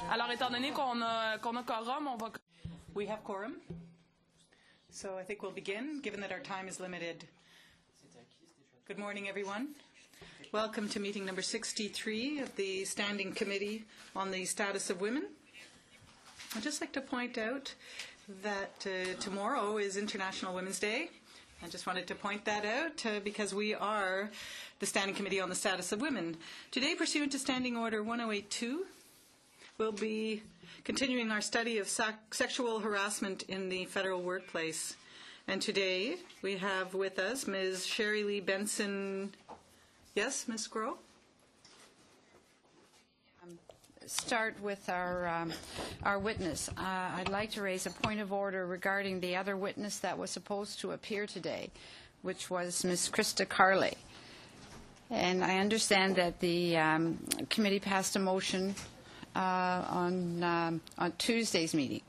Alors, étant donné qu'on a quorum, on va... We have quorum, so I think we'll begin, given that our time is limited. Good morning, everyone. Welcome to meeting number 63 of the Standing Committee on the Status of Women. I'd just like to point out that tomorrow is International Women's Day. I just wanted to point that out because we are the Standing Committee on the Status of Women. Today, pursuant to Standing Order 1082, we'll be continuing our study of sexual harassment in the federal workplace. And today, we have with us Ms. Sherry Lee Benson. Yes, Ms. Groh? Start with our witness. I'd like to raise a point of order regarding the other witness that was supposed to appear today, which was Ms. Krista Carley. And I understand that the committee passed a motion on Tuesday's meeting.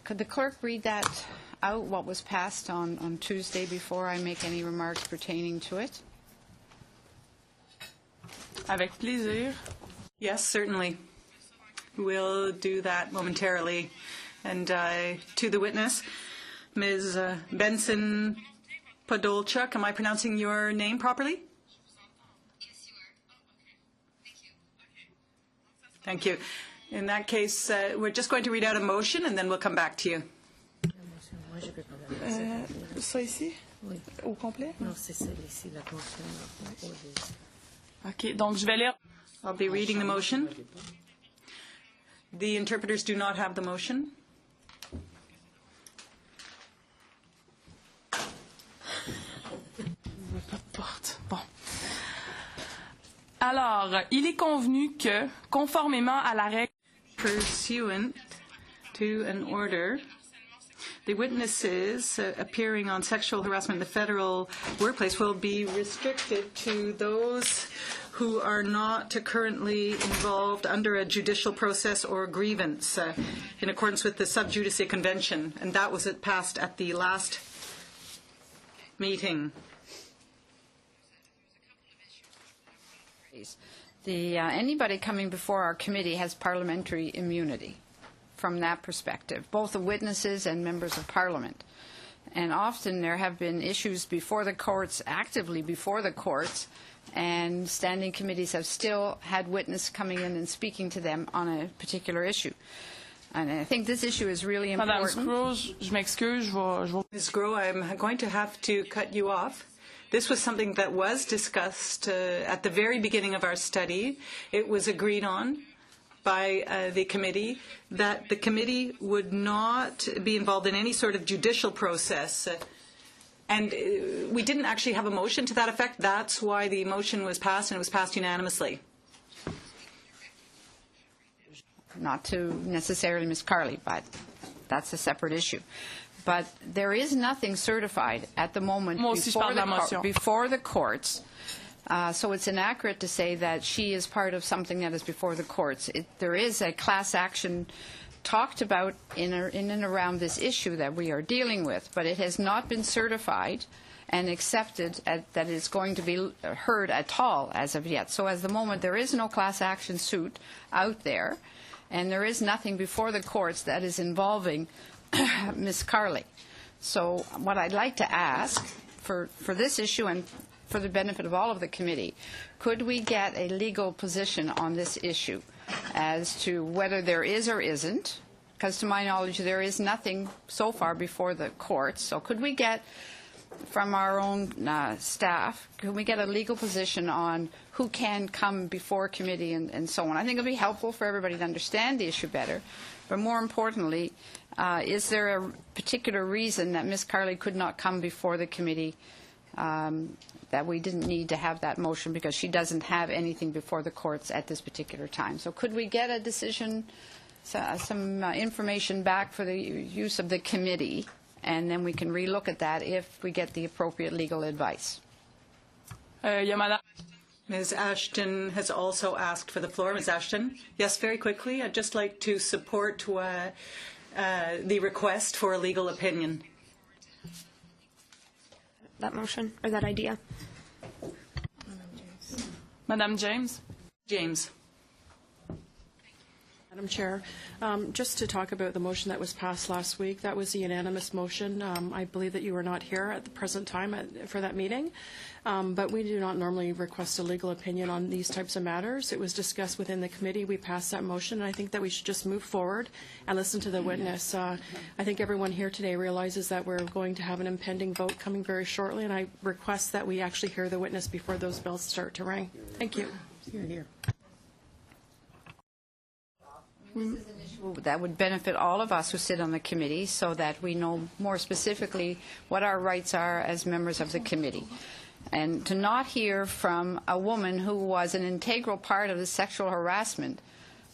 Could the clerk read that out, what was passed on Tuesday, before I make any remarks pertaining to it? Avec plaisir. Yes, certainly. We'll do that momentarily. And to the witness, Ms. Benson Podolchuk, am I pronouncing your name properly? Yes, you are. Oh, okay. Thank you. In that case, we're just going to read out a motion, and then we'll come back to you. Ça ici? Au complet? Non, c'est celle ici, la motion. OK, donc je vais lire. I'll be reading the motion. The interpreters do not have the motion. Bon. Alors, il est convenu que, conformément à la règle Pursuant to an order, the witnesses appearing on sexual harassment in the federal workplace will be restricted to those who are not currently involved under a judicial process or grievance in accordance with the Sub Judice Convention. And that was passed at the last meeting. Anybody coming before our committee has parliamentary immunity from that perspective, both the witnesses and members of Parliament. And often there have been issues before the courts, actively before the courts, and standing committees have still had witness coming in and speaking to them on a particular issue. And I think this issue is really important. Madame Scrooge, je m'excuse, je vais... Ms. Groh, I'm going to have to cut you off. This was something that was discussed at the very beginning of our study. It was agreed on by the committee that the committee would not be involved in any sort of judicial process. And we didn't actually have a motion to that effect. That's why the motion was passed, and it was passed unanimously. Not to necessarily Ms. Carley, but that's a separate issue. But there is nothing certified at the moment before the courts. So it's inaccurate to say that she is part of something that is before the courts. There is a class action talked about in and around this issue that we are dealing with, but it has not been certified and accepted that it's going to be heard at all as of yet. So at the moment, there is no class action suit out there, and there is nothing before the courts that is involving Ms. Carley. So what I'd like to ask for this issue and for the benefit of all of the committee, could we get a legal position on this issue as to whether there is or isn't? Because to my knowledge, there is nothing so far before the courts. So could we get from our own staff, can we get a legal position on who can come before committee and so on? I think it would be helpful for everybody to understand the issue better. But more importantly, is there a particular reason that Ms. Carley could not come before the committee, that we didn't need to have that motion because she doesn't have anything before the courts at this particular time? So could we get a decision, some information back for the use of the committee, and then we can relook at that if we get the appropriate legal advice? Ms. Ashton has also asked for the floor. Ms. Ashton? Yes, very quickly. I'd just like to support the request for a legal opinion. That motion or that idea. Madame James? James. Madam Chair, just to talk about the motion that was passed last week, that was a unanimous motion. I believe that you were not here at the present time for that meeting, but we do not normally request a legal opinion on these types of matters. It was discussed within the committee. We passed that motion, and I think that we should just move forward and listen to the witness. I think everyone here today realizes that we're going to have an impending vote coming very shortly, and I request that we actually hear the witness before those bells start to ring. Thank you. Here. This is an issue that would benefit all of us who sit on the committee so that we know more specifically what our rights are as members of the committee. And to not hear from a woman who was an integral part of the sexual harassment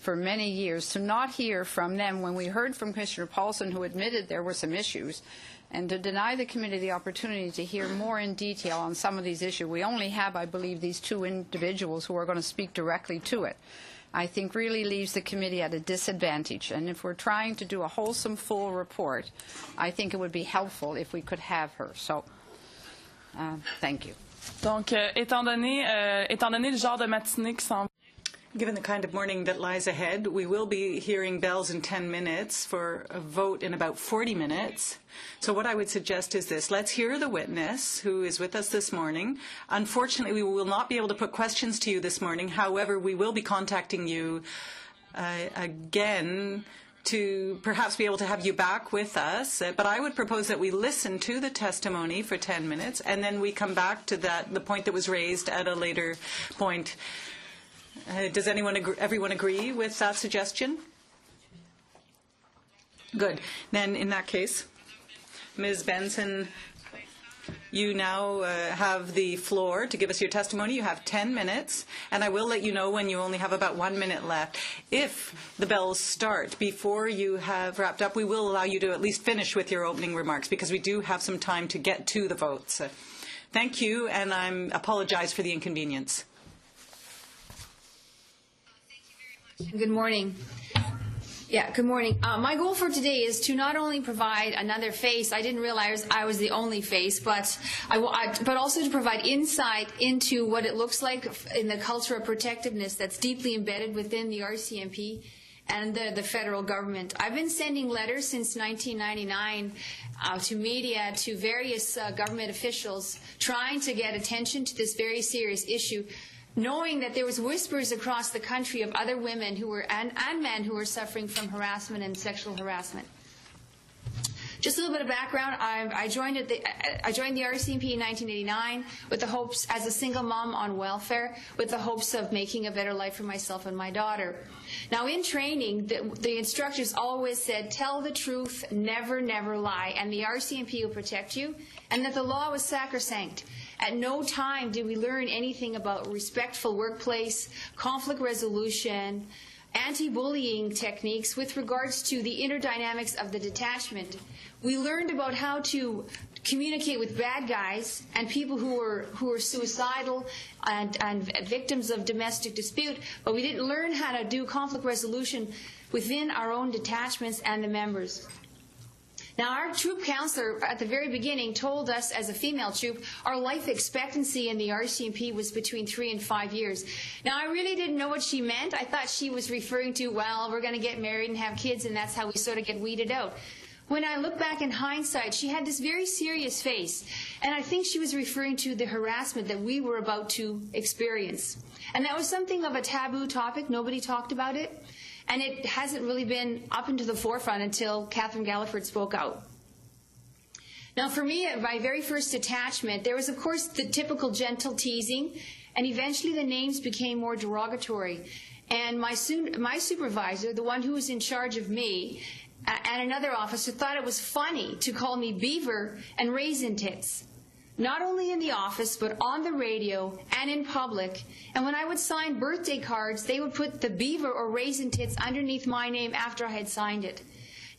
for many years, to not hear from them when we heard from Commissioner Paulson, who admitted there were some issues, and to deny the committee the opportunity to hear more in detail on some of these issues. We only have, I believe, these two individuals who are going to speak directly to it. I think really leaves the committee at a disadvantage. And if we're trying to do a wholesome, full report, I think it would be helpful if we could have her. So, thank you. Donc, étant donné le genre de matinée qui s'en... Given the kind of morning that lies ahead, we will be hearing bells in 10 minutes for a vote in about 40 minutes. So what I would suggest is this. Let's hear the witness who is with us this morning. Unfortunately, we will not be able to put questions to you this morning. However, we will be contacting you again to perhaps be able to have you back with us, but I would propose that we listen to the testimony for 10 minutes and then we come back to the point that was raised at a later point. Does everyone agree with that suggestion? Good. Then in that case, Ms. Benson, you now have the floor to give us your testimony. You have 10 minutes, and I will let you know when you only have about 1 minute left. If the bells start before you have wrapped up, we will allow you to at least finish with your opening remarks because we do have some time to get to the votes. Thank you, and I apologize for the inconvenience. Good morning. Yeah, good morning. My goal for today is to not only provide another face. I didn't realize I was the only face, but also to provide insight into what it looks like in the culture of protectiveness that's deeply embedded within the RCMP and the federal government. I've been sending letters since 1999 to media, to various government officials, trying to get attention to this very serious issue, knowing that there was whispers across the country of other women who were and men who were suffering from harassment and sexual harassment. Just a little bit of background. I joined the RCMP in 1989 with the hopes, as a single mom on welfare, with the hopes of making a better life for myself and my daughter. Now, in training, the instructors always said, "Tell the truth, never, never lie, and the RCMP will protect you," and that the law was sacrosanct. At no time did we learn anything about respectful workplace, conflict resolution, anti-bullying techniques with regards to the inner dynamics of the detachment. We learned about how to communicate with bad guys and people who were suicidal and victims of domestic dispute, but we didn't learn how to do conflict resolution within our own detachments and the members. Now, our troop counselor at the very beginning told us, as a female troop, our life expectancy in the RCMP was between 3 and 5 years. Now, I really didn't know what she meant. I thought she was referring to, well, we're going to get married and have kids, and that's how we sort of get weeded out. When I look back in hindsight, she had this very serious face, and I think she was referring to the harassment that we were about to experience. And that was something of a taboo topic. Nobody talked about it. And it hasn't really been up into the forefront until Catherine Galliford spoke out. Now, for me, at my very first detachment, there was, of course, the typical gentle teasing, and eventually the names became more derogatory. And my supervisor, the one who was in charge of me, and another officer thought it was funny to call me Beaver and Raisin Tits. Not only in the office, but on the radio and in public. And when I would sign birthday cards, they would put the Beaver or Raisin Tits underneath my name after I had signed it.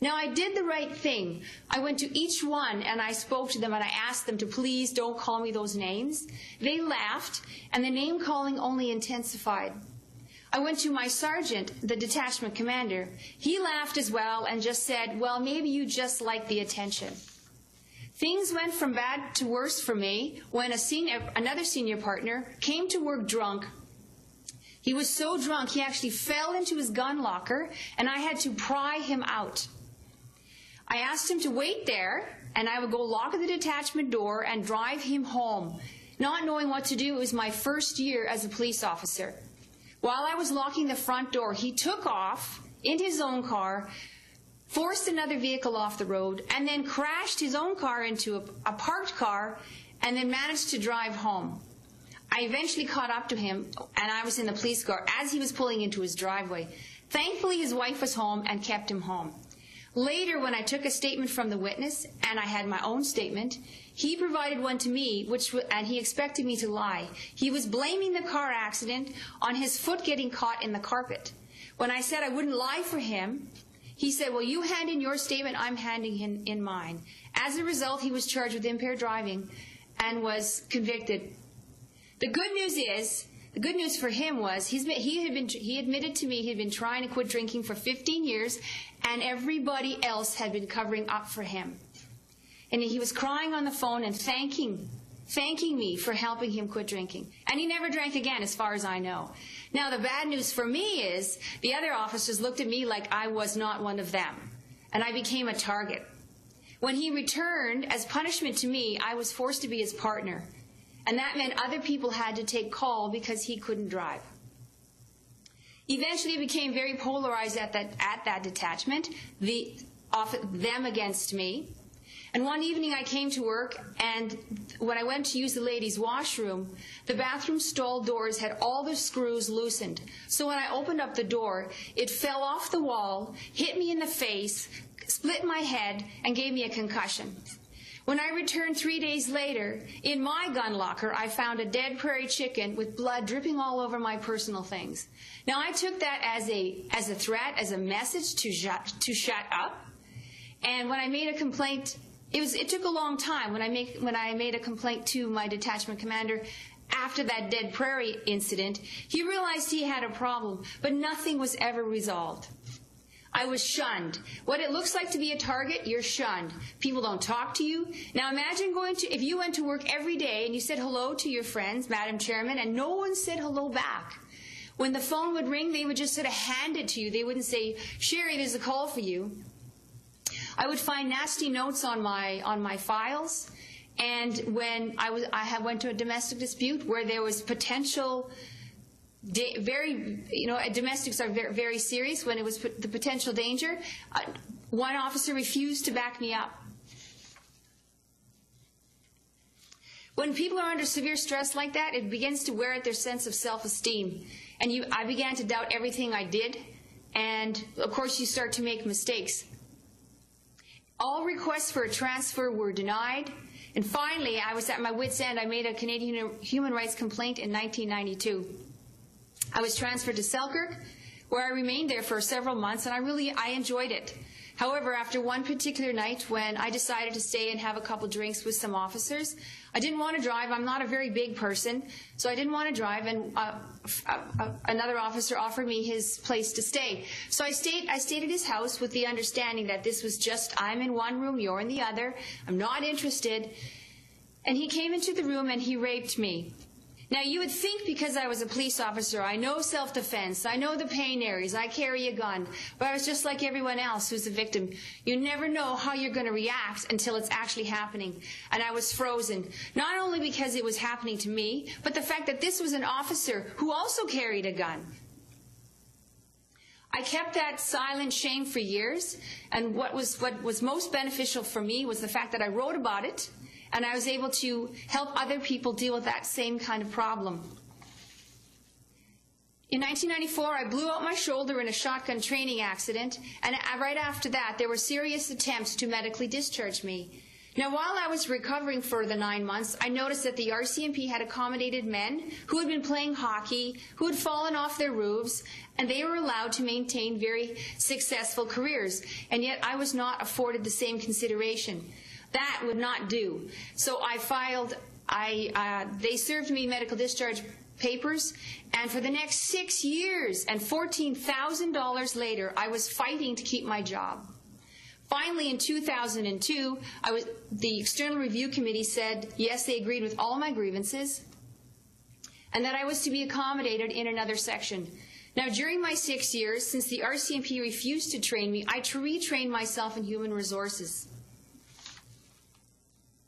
Now, I did the right thing. I went to each one and I spoke to them and I asked them to please don't call me those names. They laughed, and the name calling only intensified. I went to my sergeant, the detachment commander. He laughed as well and just said, well, maybe you just like the attention. Things went from bad to worse for me when another senior partner came to work drunk. He was so drunk he actually fell into his gun locker, and I had to pry him out. I asked him to wait there, and I would go lock the detachment door and drive him home. Not knowing what to do, it was my first year as a police officer. While I was locking the front door, he took off in his own car, forced another vehicle off the road, and then crashed his own car into a parked car, and then managed to drive home. I eventually caught up to him, and I was in the police car as he was pulling into his driveway. Thankfully, his wife was home and kept him home. Later, when I took a statement from the witness, and I had my own statement, he provided one to me, and he expected me to lie. He was blaming the car accident on his foot getting caught in the carpet. When I said I wouldn't lie for him, he said, well, you hand in your statement, I'm handing in mine. As a result, he was charged with impaired driving and was convicted. The good news for him was he admitted to me he had been trying to quit drinking for 15 years, and everybody else had been covering up for him. And he was crying on the phone and thanking me for helping him quit drinking. And he never drank again, as far as I know. Now, the bad news for me is the other officers looked at me like I was not one of them, and I became a target. When he returned, as punishment to me, I was forced to be his partner, and that meant other people had to take call because he couldn't drive. Eventually, it became very polarized at that detachment, them against me. And one evening I came to work, and when I went to use the ladies' washroom, the bathroom stall doors had all the screws loosened. So when I opened up the door, it fell off the wall, hit me in the face, split my head, and gave me a concussion. When I returned 3 days later, in my gun locker, I found a dead prairie chicken with blood dripping all over my personal things. Now, I took that as a threat, as a message to shut up. And when I made a complaint, it took a long time. When I made a complaint to my detachment commander after that dead prairie incident, he realized he had a problem, but nothing was ever resolved. I was shunned. What it looks like to be a target, you're shunned. People don't talk to you. Now imagine if you went to work every day and you said hello to your friends, Madam Chairman, and no one said hello back. When the phone would ring, they would just sort of hand it to you. They wouldn't say, Sherry, there's a call for you. I would find nasty notes on my files, and when I went to a domestic dispute where there was potential, domestics are very, very serious. When it was the potential danger, one officer refused to back me up. When people are under severe stress like that, it begins to wear at their sense of self-esteem, and I began to doubt everything I did, and of course you start to make mistakes. All requests for a transfer were denied, and finally, I was at my wit's end. I made a Canadian human rights complaint in 1992. I was transferred to Selkirk, where I remained there for several months, and I enjoyed it. However, after one particular night when I decided to stay and have a couple drinks with some officers, I didn't want to drive. I'm not a very big person, so I didn't want to drive, and another officer offered me his place to stay. So I stayed at his house with the understanding that this was just, I'm in one room, you're in the other, I'm not interested. And he came into the room and he raped me. Now, you would think because I was a police officer, I know self-defense, I know the pain areas, I carry a gun, but I was just like everyone else who's a victim. You never know how you're going to react until it's actually happening. And I was frozen, not only because it was happening to me, but the fact that this was an officer who also carried a gun. I kept that silent shame for years, and what was most beneficial for me was the fact that I wrote about it, and I was able to help other people deal with that same kind of problem. In 1994, I blew out my shoulder in a shotgun training accident, and right after that, there were serious attempts to medically discharge me. Now, while I was recovering for the 9 months, I noticed that the RCMP had accommodated men who had been playing hockey, who had fallen off their roofs, and they were allowed to maintain very successful careers, and yet I was not afforded the same consideration. That would not do. So I filed, they served me medical discharge papers, and for the next 6 years and $14,000 later, I was fighting to keep my job. Finally, in 2002, the External Review Committee said, yes, they agreed with all my grievances, and that I was to be accommodated in another section. Now, during my 6 years, since the RCMP refused to train me, I retrained myself in human resources.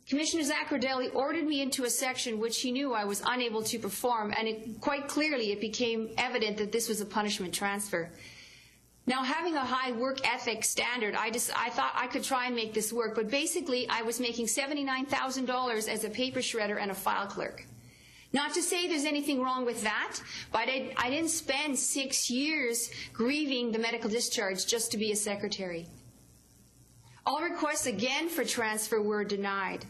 Commissioner Zaccardelli ordered me into a section which he knew I was unable to perform, and quite clearly it became evident that this was a punishment transfer. Now, having a high work ethic standard, I thought I could try and make this work, but basically I was making $79,000 as a paper shredder and a file clerk. Not to say there's anything wrong with that, but I didn't spend 6 years grieving the medical discharge just to be a secretary. All requests again for transfer were denied.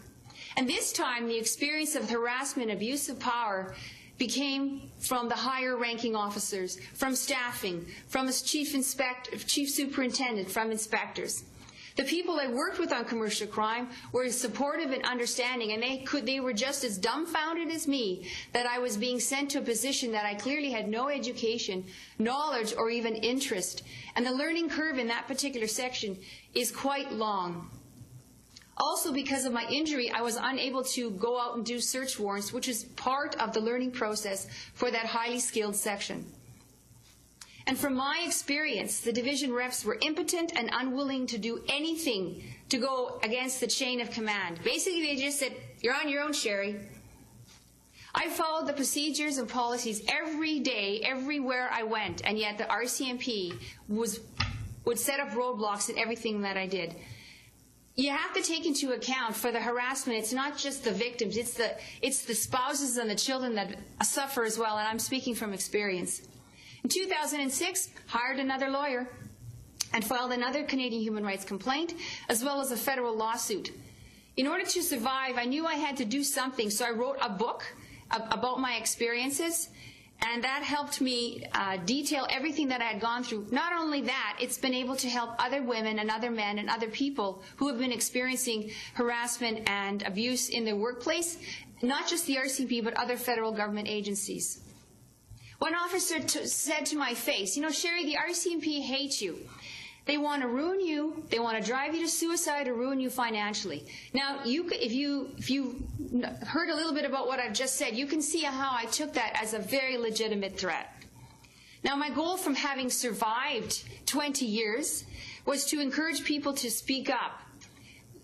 And this time, the experience of harassment, abuse of power became from the higher ranking officers, from staffing, from a chief superintendent, from inspectors. The people I worked with on commercial crime were supportive and understanding, and they were just as dumbfounded as me that I was being sent to a position that I clearly had no education, knowledge, or even interest. And the learning curve in that particular section is quite long. Also, because of my injury, I was unable to go out and do search warrants, which is part of the learning process for that highly skilled section. And from my experience, the division reps were impotent and unwilling to do anything to go against the chain of command. Basically, they just said, you're on your own, Sherry. I followed the procedures and policies every day, everywhere I went, and yet the RCMP would set up roadblocks in everything that I did. You have to take into account for the harassment, it's not just the victims, it's the spouses and the children that suffer as well, and I'm speaking from experience. In 2006, hired another lawyer and filed another Canadian human rights complaint, as well as a federal lawsuit. In order to survive, I knew I had to do something, so I wrote a book about my experiences, and that helped me detail everything that I had gone through. Not only that, it's been able to help other women and other men and other people who have been experiencing harassment and abuse in their workplace, not just the RCMP, but other federal government agencies. One officer said to my face, "You know, Sherry, the RCMP hates you. They want to ruin you, they want to drive you to suicide or ruin you financially." Now, if you heard a little bit about what I've just said, you can see how I took that as a very legitimate threat. Now, my goal from having survived 20 years was to encourage people to speak up.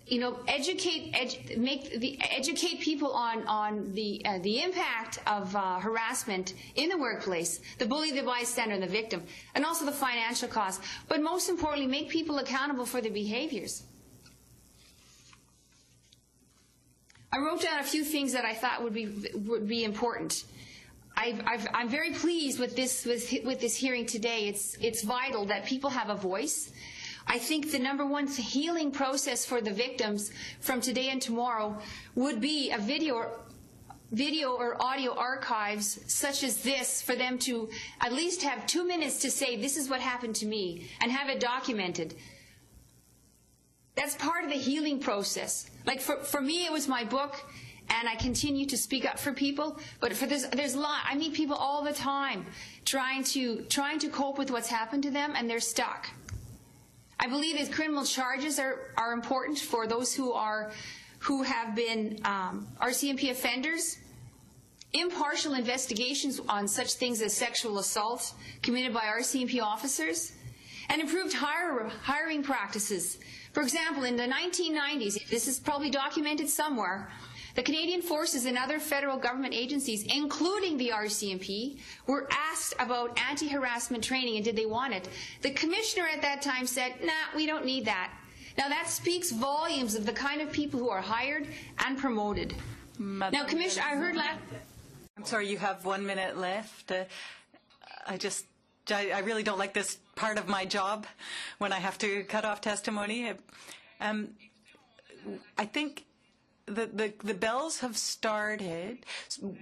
You know, educate people on the impact of harassment in the workplace, the bully, the bystander, and the victim, and also the financial cost. But most importantly, make people accountable for their behaviors. I wrote down a few things that I thought would be important. I'm very pleased with this hearing today. It's vital that people have a voice. I think the number one healing process for the victims from today and tomorrow would be a video or audio archives such as this, for them to at least have 2 minutes to say, "This is what happened to me," and have it documented. That's part of the healing process. Like for me, it was my book, and I continue to speak up for people. But there's a lot. I meet people all the time trying to cope with what's happened to them, and they're stuck. I believe that criminal charges are important for those who have been RCMP offenders. Impartial investigations on such things as sexual assault committed by RCMP officers, and improved hiring practices. For example, in the 1990s, this is probably documented somewhere, the Canadian Forces and other federal government agencies, including the RCMP, were asked about anti-harassment training and did they want it. The commissioner at that time said, "Nah, we don't need that." Now that speaks volumes of the kind of people who are hired and promoted. Now, Commissioner, I heard last... I'm sorry, you have 1 minute left. I really don't like this part of my job when I have to cut off testimony. I think the bells have started.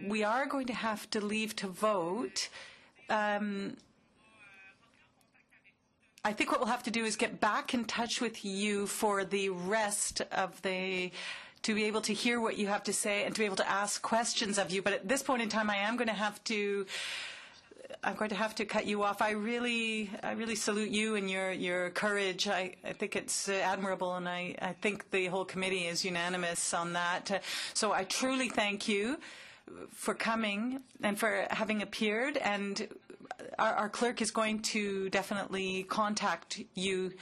We are going to have to leave to vote. I think what we'll have to do is get back in touch with you for the rest of to be able to hear what you have to say and to be able to ask questions of you. But at this point in time, I'm going to have to cut you off. I really salute you and your courage. I think it's admirable, and I think the whole committee is unanimous on that. So I truly thank you for coming and for having appeared. And our clerk is going to definitely contact you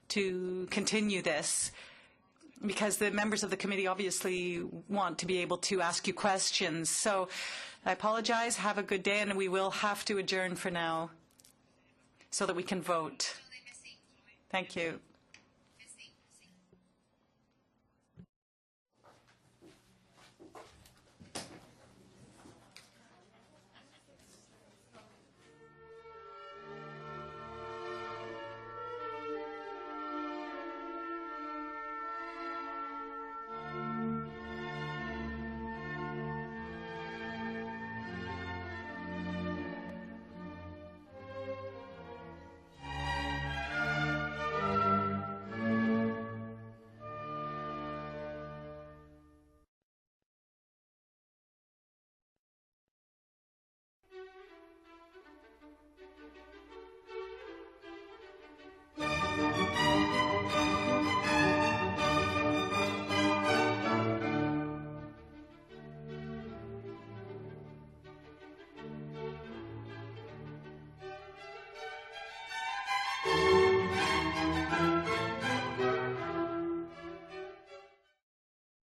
to continue this, because the members of the committee obviously want to be able to ask you questions. So I apologize. Have a good day, and we will have to adjourn for now so that we can vote. Thank you.